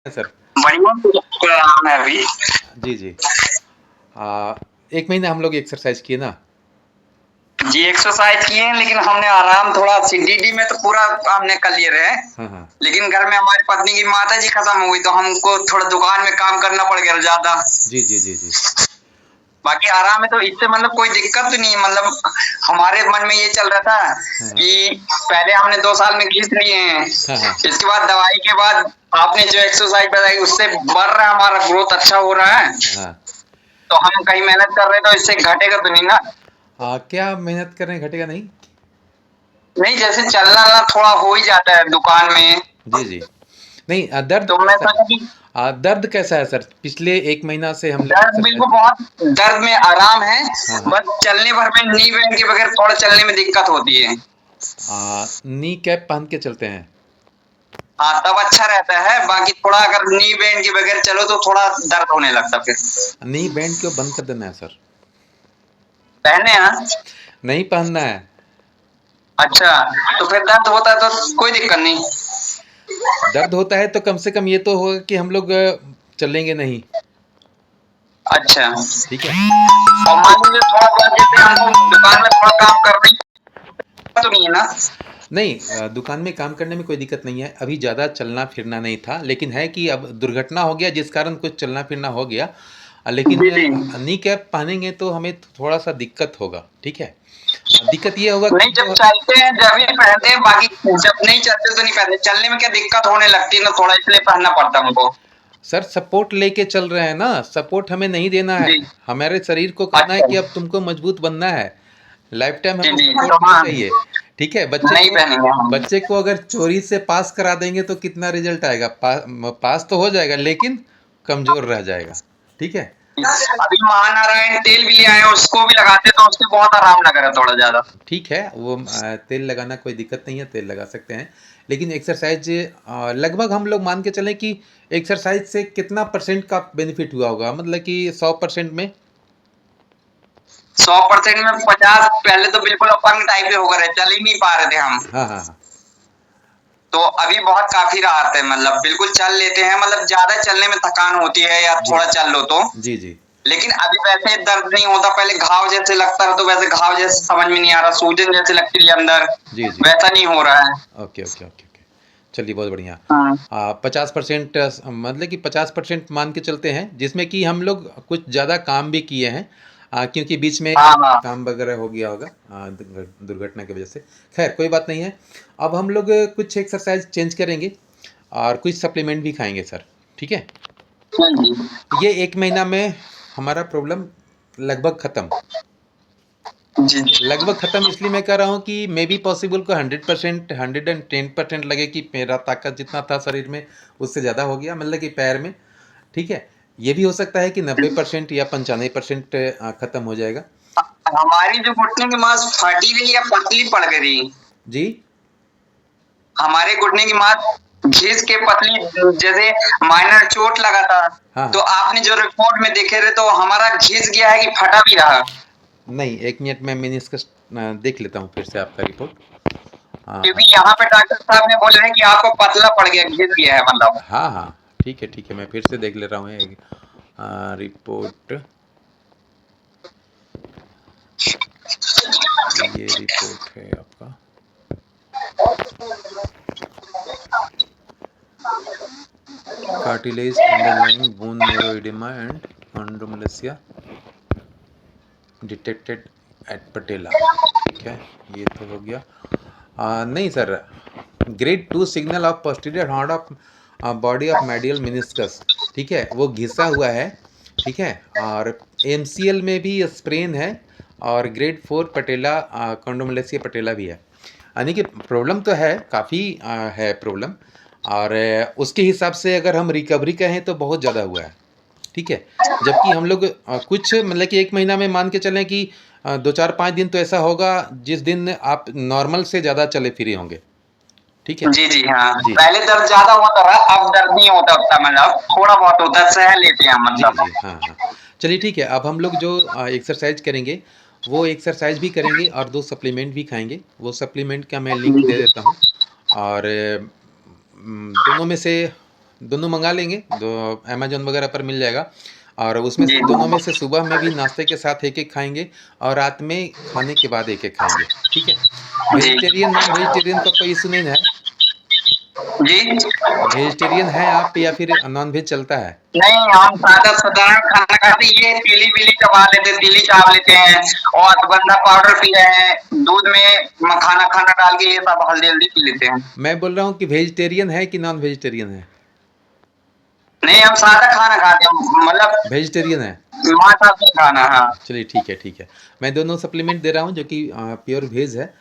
Sir. बढ़िया नाम है अभी। जी जी। 1 महीना हम लोग एक्सरसाइज किए ना। जी एक्सरसाइज किए हैं, लेकिन हमने आराम थोड़ा सीडीडी में तो पूरा हमने कर लिए रहे। हाँ हाँ। लेकिन घर में हमारी पत्नी की माता जी खत्म हो गई, तो हमको थोड़ा दुकान में काम करना पड़ गया ज्यादा। जी जी जी जी। बाकी आराम है, तो इससे मतलब कोई दिक्कत तो नहीं है। मतलब हमारे मन में ये चल रहा था हाँ हाँ। कि पहले हमने 2 साल में घिस लिए हैं, हाँ हाँ। इसके बाद दवाई के बाद आपने जो एक्सरसाइज बताई उससे बढ़ रहा है, हमारा ग्रोथ अच्छा हो रहा है। हाँ। तो हम कहीं मेहनत कर रहे हैं, तो इससे घटेगा तो नहीं ना। क्या मेहनत कर रहे हैं, घटेगा नहीं? नहीं, जैसे चलना ना थोड़ा हो ही जाता है दुकान में। जी जी। नहीं, दर्द तो मैं कैसा सोचा कि है? दर्द कैसा है सर? पिछले 1 महीना से हम लोग दर्द एक्सरसाइज बिल्कुल बहुत, दर्द में आराम है। हाँ हाँ। बस चलने भर में नी बैंड के बगैर थोड़ा चलने में दिक्कत होती है। नी कैप पहन के चलते हैं? हाँ, तब अच्छा रहता है। बाकी थोड़ा अगर नी बैंड के बगैर चलो तो थोड़ा दर्द होने लगता फिर। नी बैंड क्यों बंद कर देना है सर? पहने हैं। नहीं पहनना है। अच्छा, तो फिर दर्द होता है तो कोई दिक्कत नहीं। दर्द होता है तो कम से कम ये तो होगा कि हम लोग चलेंगे नहीं। अच्छा, ठीक है। और मान लीजिए थोड़ा बहुत जैसे हमको दुकान में थोड़ा काम करना ही तो नहीं है ना। नहीं, दुकान में काम करने में कोई दिक्कत नहीं है। अभी ज़्यादा चलना फिरना नहीं था, लेकिन है कि अब दुर्घटना हो गया जिस कारण कुछ चलना फिरना हो गया। लेकिन जी जी। नी कैप पहनेंगे तो हमें थोड़ा सा दिक्कत होगा। ठीक है। दिक्कत ये होगा नहीं, कि जब जो चलते हैं जब ही पहनते हैं, बाकी जब नहीं चलते तो नहीं पहनते। चलने में क्या दिक्कत होने लगती है ना थोड़ा, इसलिए पहनना पड़ता है हमको। सर सपोर्ट लेके चल रहे हैं ना, सपोर्ट हमें नहीं देना है। जी। हमारे शरीर को कहना है अच्छा। कि अब तुमको मजबूत बनना है। लाइफ टाइम जी हमें जी, सपोर्ट तो नहीं हाँ, चाहिए। ठीक है। नहीं पहनेंगे हम। बच्चे को अगर चोरी से पास करा देंगे तो कितना रिजल्ट आएगा? पास तो हो जाएगा, लेकिन कमजोर रह जाएगा। ठीक है। अभी महानारायण तेल भी ले आए हैं, उसको भी लगाते तो उससे बहुत आराम लग रहा है थोड़ा ज्यादा। ठीक है, वो तेल लगाना कोई दिक्कत नहीं है, तेल लगा सकते हैं। लेकिन एक्सरसाइज लगभग हम लोग मान के चलें कि एक्सरसाइज से कितना परसेंट का बेनिफिट हुआ होगा, मतलब कि 100% में? 100% में 50, पहले तो बिल्कुल अपंग टाइप के हो गए, चल ही नहीं पा रहे थे हम। हाँ हाँ हाँ। तो अभी बहुत काफी राहत है, मतलब बिल्कुल चल लेते हैं। मतलब ज्यादा चलने में थकान होती है या जी थोड़ा चल लो तो। जी जी। लेकिन अभी वैसे दर्द नहीं होता। पहले घाव जैसे लगता है, तो वैसे घाव जैसे समझ में नहीं आ रहा, सूजन जैसे लगती है अंदर, जी जी। वैसा नहीं हो रहा है। Okay okay okay okay. चलिए, बहुत बढ़िया। हाँ 50%, मतलब कि 50% मान के चलते हैं, जिसमें कि हम लोग कुछ ज़्यादा काम भी किए हैं। क्योंकि बीच में हाँ हाँ। काम वगैरह हो गया होगा दुर्घटना की वजह से। खैर कोई बात नहीं है। अब हम लोग कुछ एक्सरसाइज चेंज करेंगे और कुछ सप्लीमेंट भी खाएंगे सर। ठीक है। जी ये 1 महीना में हमारा प्रॉब्लम लगभग ख़त्म। जी जी। लगभग ख़त्म इसलिए मैं कह रहा हूँ कि मे बी पॉसिबल को 100%, 110% लगे कि मेरा ताकत जितना था शरीर में उससे ज़्यादा हो गया, मतलब कि पैर में। ठीक है। ये भी हो सकता है कि 90% या 95% ख़त्म हो जाएगा। हमारी जो घुटने की मांस फटी रही या पतली पड़ गई, जी। हमारे घुटने की मांस घिस के पतली, जैसे माइनर चोट लगा था। हाँ तो हाँ। आपने जो रिपोर्ट में देखे रहे, तो हमारा घिस गया है कि फटा भी रहा। नहीं, 1 मिनट में मैंने इसका देख लेता हूँ फिर से आपका रिपोर्ट। हाँ क्योंकि यहाँ पे डॉक्टर साहब ने बोले हैं कि आपको पतला पड़ गया, घिस गया है मतलब। हाँ हाँ। ठीक है ठीक है, मैं फिर से देख ले रहा हूँ एक रिपोर्ट। ये रिपोर्ट है आपका। Cartilage underlying bone marrow oedema and chondromalacia detected at patella. ठीक है, ये तो हो गया। नहीं sir, grade 2 signal of posterior horn of body of medial meniscus. ठीक है, वो घिसा हुआ है। ठीक है। और एमसीएल में भी स्प्रेन है। और ग्रेड 4 पटेला, कॉन्डोमलेसिया पटेला भी है। यानी कि प्रॉब्लम तो है, काफ़ी है प्रॉब्लम। और उसके हिसाब से अगर हम रिकवरी कहें तो बहुत ज़्यादा हुआ है। ठीक है। जबकि हम लोग कुछ मतलब कि 1 महीना में मान के चलें कि 2 4 5 दिन तो ऐसा होगा जिस दिन आप नॉर्मल से ज़्यादा चले फिरे होंगे। ठीक है। जी जी हाँ, जी पहले दर्द ज्यादा होता रहा, अब दर्द नहीं होता उतना। मतलब थोड़ा बहुत होता है, सह लेते हैं हम जी मतलब। जी। हाँ हाँ। चलिए ठीक है, अब हम लोग जो एक्सरसाइज करेंगे वो एक्सरसाइज भी करेंगे और 2 सप्लीमेंट भी खाएंगे। वो सप्लीमेंट का मैं लिंक दे देता हूँ। और दोनों में से दोनों मंगा लेंगे, दो अमेजोन वगैरह पर मिल जाएगा। और उसमें से जी दोनों में से सुबह में भी नाश्ते के साथ एक एक खाएंगे और रात में खाने के बाद एक एक खाएंगे, ठीक है। जी वेजिटेरियन नॉन वेजिटेरियन का कोई इशू नहीं है। जी। वेजिटेरियन है आप या फिर नॉन वेज चलता है? नहीं, हम सादा साधारण खाना खाते हैं। ये तिली बिली चबा लेते हैं, तिली चाव लेते हैं और अश्वगंधा पाउडर पी रहे हैं, दूध में मखाना खाना डाल के ये सब हल्दी हल्दी पी लेते हैं। मैं बोल रहा हूँ कि वेजिटेरियन है कि नॉन वेजिटेरियन है? नहीं, हम सादा खाना खाते हैं, मतलब वेजिटेरियन है। मांसाहारी खाना। हाँ चलिए ठीक है, ठीक है। मैं दोनों सप्लीमेंट दे रहा हूँ जो कि प्योर वेज है।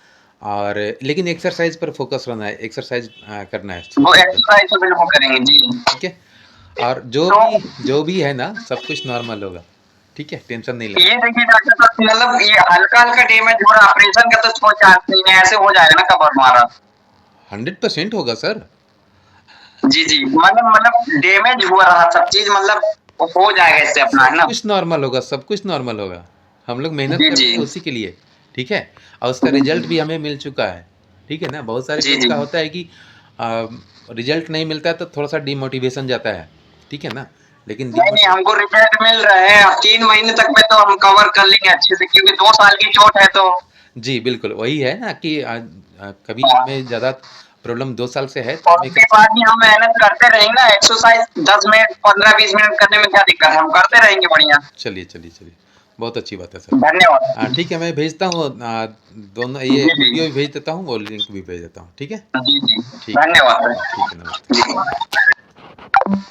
और लेकिन एक्सरसाइज पर फोकस रहना है, एक्सरसाइज करना है वो सुबह सुबह, एक्सरसाइज तो बिल्कुल करेंगे जी। ठीक है। और तो जो भी है ना, सब कुछ नॉर्मल होगा, ठीक है, टेंशन नहीं लेना। ये देखिए डॉक्टर साहब, मतलब ये हल्का हल्का डैमेज हो रहा, ऑपरेशन का तो कोई चांस नहीं है, ऐसे हो जाएगा ना कबर हमारा। 100% होगा सर। जी जी, मतलब डैमेज हो रहा सब चीज, मतलब हो जाएगा इससे अपना, है सब ना। कुछ नॉर्मल होगा, सब कुछ नॉर्मल होगा। हम लोग मेहनत जी कर जी रहे हैं उसी के लिए, ठीक है। और उसका जी रिजल्ट जी भी हमें मिल चुका है, ठीक है ना। बहुत सारे जी लोग जी। का होता है कि रिजल्ट नहीं मिलता है तो थोड़ा सा डिमोटिवेशन जाता है, ठीक है ना। लेकिन नहीं नहीं, डिमोटिव हमको रिजल्ट मिल रहे हैं, अब 3 महीने तक में तो हम कवर कर लेंगे अच्छे से, क्योंकि 2 साल की चोट है तो। जी बिल्कुल, वही है ना कि कभी हाँ, हमें ज़्यादा प्रॉब्लम 2 साल से है तो और हमें उसके बाद भी हम मेहनत करते रहेंगे ना, एक्सरसाइज 10 मिनट 15-20 मिनट करने में क्या दिक्कत है, हम करते रहेंगे बढ़िया। चलिए चलिए चलिए, बहुत अच्छी बात है सर। धन्यवाद। ठीक है, मैं भेजता हूँ दोनों, ये जी जी वीडियो भी भेज देता हूँ और लिंक भी भेज देता हूँ, ठीक है। जी जी। ठीक है, धन्यवाद ठीक है, नमस्ते। सर। जी।